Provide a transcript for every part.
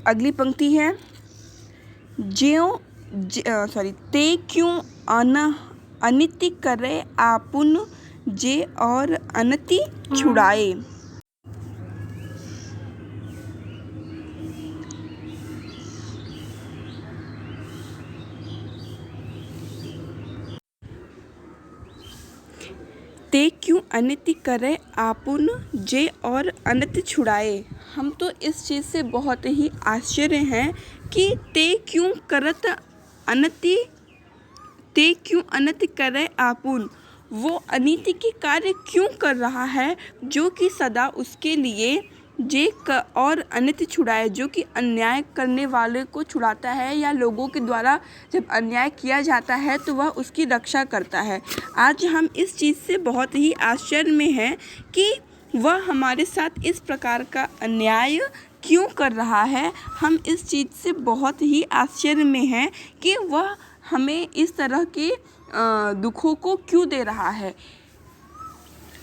अगली पंक्ति है ते क्यों अनिति करे आपुन जे और अनति छुड़ाए। ते क्यों अनिति करे आपुन जे और अनति छुड़ाए। हम तो इस चीज़ से बहुत ही आश्चर्य हैं कि ते क्यों अनति करे आपुन, वो अनीति के कार्य क्यों कर रहा है जो कि सदा उसके लिए और अनिति छुड़ाए, जो कि अन्याय करने वाले को छुड़ाता है या लोगों के द्वारा जब अन्याय किया जाता है तो वह उसकी रक्षा करता है। आज हम इस चीज़ से बहुत ही आश्चर्य में हैं कि वह हमारे साथ इस प्रकार का अन्याय क्यों कर रहा है। हम इस चीज़ से बहुत ही आश्चर्य में हैं कि वह हमें इस तरह के दुखों को क्यों दे रहा है।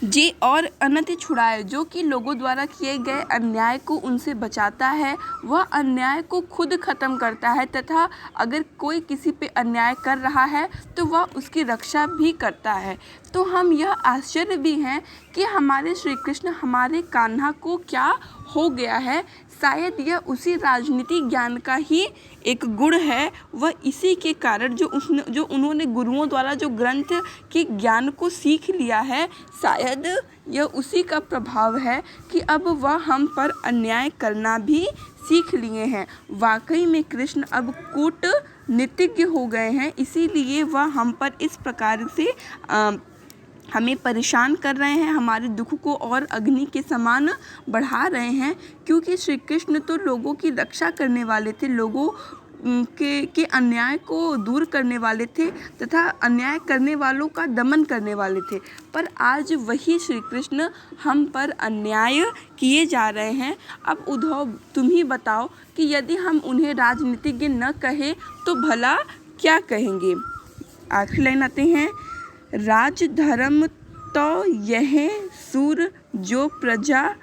जे और अनति छुड़ाए, जो कि लोगों द्वारा किए गए अन्याय को उनसे बचाता है, वह अन्याय को खुद खत्म करता है तथा अगर कोई किसी पे अन्याय कर रहा है तो वह उसकी रक्षा भी करता है। तो हम यह आश्चर्य भी हैं कि हमारे श्री कृष्ण, हमारे कान्हा को क्या हो गया है। शायद यह उसी राजनीतिक ज्ञान का ही एक गुण है। वह इसी के कारण जो उन्होंने गुरुओं द्वारा जो ग्रंथ के ज्ञान को सीख लिया है, शायद यह उसी का प्रभाव है कि अब वह हम पर अन्याय करना भी सीख लिए हैं। वाकई में कृष्ण अब कूटनीतिज्ञ हो गए हैं, इसीलिए वह हम पर इस प्रकार से हमें परेशान कर रहे हैं, हमारे दुख को और अग्नि के समान बढ़ा रहे हैं। क्योंकि श्री कृष्ण तो लोगों की रक्षा करने वाले थे, लोगों के अन्याय को दूर करने वाले थे तथा अन्याय करने वालों का दमन करने वाले थे। पर आज वही श्री कृष्ण हम पर अन्याय किए जा रहे हैं। अब उद्धव, तुम ही बताओ कि यदि हम उन्हें राजनीतिज्ञ न कहें तो भला क्या कहेंगे। आखिरी लाइन आते हैं, राजधर्म तो यह सूर जो प्रजा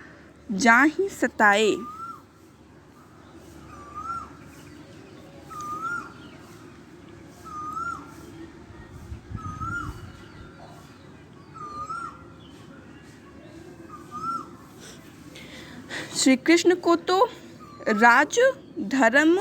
जाहि सताए। श्री कृष्ण को तो राजधर्म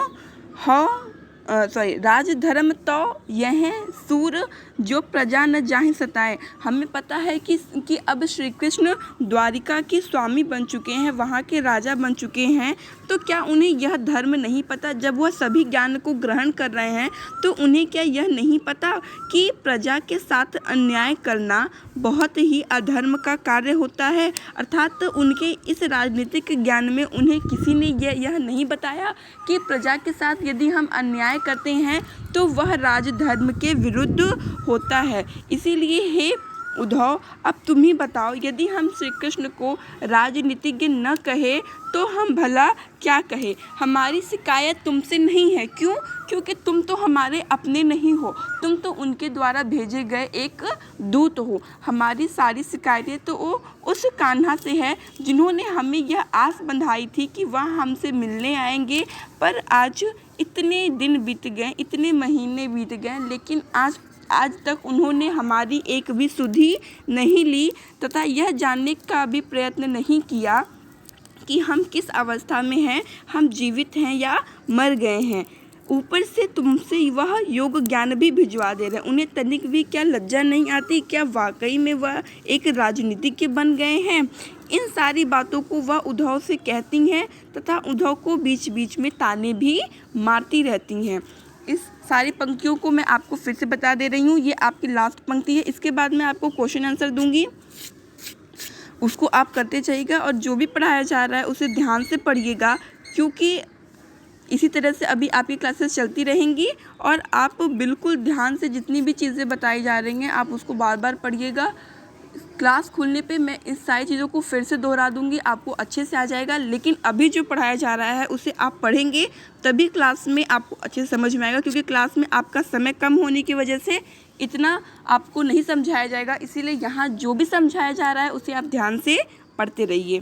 तो यह सूर जो प्रजा न जाहि सताए। हमें पता है कि अब श्री कृष्ण द्वारिका के स्वामी बन चुके हैं, वहाँ के राजा बन चुके हैं। तो क्या उन्हें यह धर्म नहीं पता? जब वह सभी ज्ञान को ग्रहण कर रहे हैं तो उन्हें क्या यह नहीं पता कि प्रजा के साथ अन्याय करना बहुत ही अधर्म का कार्य होता है। अर्थात उनके इस राजनीतिक ज्ञान में उन्हें किसी ने यह नहीं बताया कि प्रजा के साथ यदि हम अन्याय करते हैं तो वह राजधर्म के विरुद्ध होता है। इसीलिए हे उद्धव, अब तुम ही बताओ, यदि हम श्री कृष्ण को राजनीतिज्ञ न कहे तो हम भला क्या कहे। हमारी शिकायत तुमसे नहीं है। क्यों? क्योंकि तुम तो हमारे अपने नहीं हो, तुम तो उनके द्वारा भेजे गए एक दूत हो। हमारी सारी शिकायतें तो उस कान्हा से है जिन्होंने हमें यह आस बंधाई थी कि वह हमसे मिलने आएंगे। पर आज इतने दिन बीत गए, इतने महीने बीत गए, लेकिन आज तक उन्होंने हमारी एक भी सुधि नहीं ली तथा यह जानने का भी प्रयत्न नहीं किया कि हम किस अवस्था में हैं, हम जीवित हैं या मर गए हैं। ऊपर से तुमसे वह योग ज्ञान भी भिजवा दे रहे हैं। उन्हें तनिक भी क्या लज्जा नहीं आती? क्या वाकई में वह एक राजनीतिज्ञ बन गए हैं? इन सारी बातों को वह उद्धव से कहती हैं तथा उद्धव को बीच बीच में ताने भी मारती रहती हैं। इस सारी पंक्तियों को मैं आपको फिर से बता दे रही हूँ। ये आपकी लास्ट पंक्ति है, इसके बाद मैं आपको क्वेश्चन आंसर दूंगी, उसको आप करते जाइएगा और जो भी पढ़ाया जा रहा है उसे ध्यान से पढ़िएगा। क्योंकि इसी तरह से अभी आपकी क्लासेस चलती रहेंगी और आप बिल्कुल ध्यान से जितनी भी चीज़ें बताई जा रही हैं आप उसको बार बार पढ़िएगा। क्लास खुलने पे मैं इस सारी चीज़ों को फिर से दोहरा दूंगी, आपको अच्छे से आ जाएगा। लेकिन अभी जो पढ़ाया जा रहा है उसे आप पढ़ेंगे तभी क्लास में आपको अच्छे से समझ में आएगा। क्योंकि क्लास में आपका समय कम होने की वजह से इतना आपको नहीं समझाया जाएगा। इसीलिए यहाँ जो भी समझाया जा रहा है उसे आप ध्यान से पढ़ते रहिए।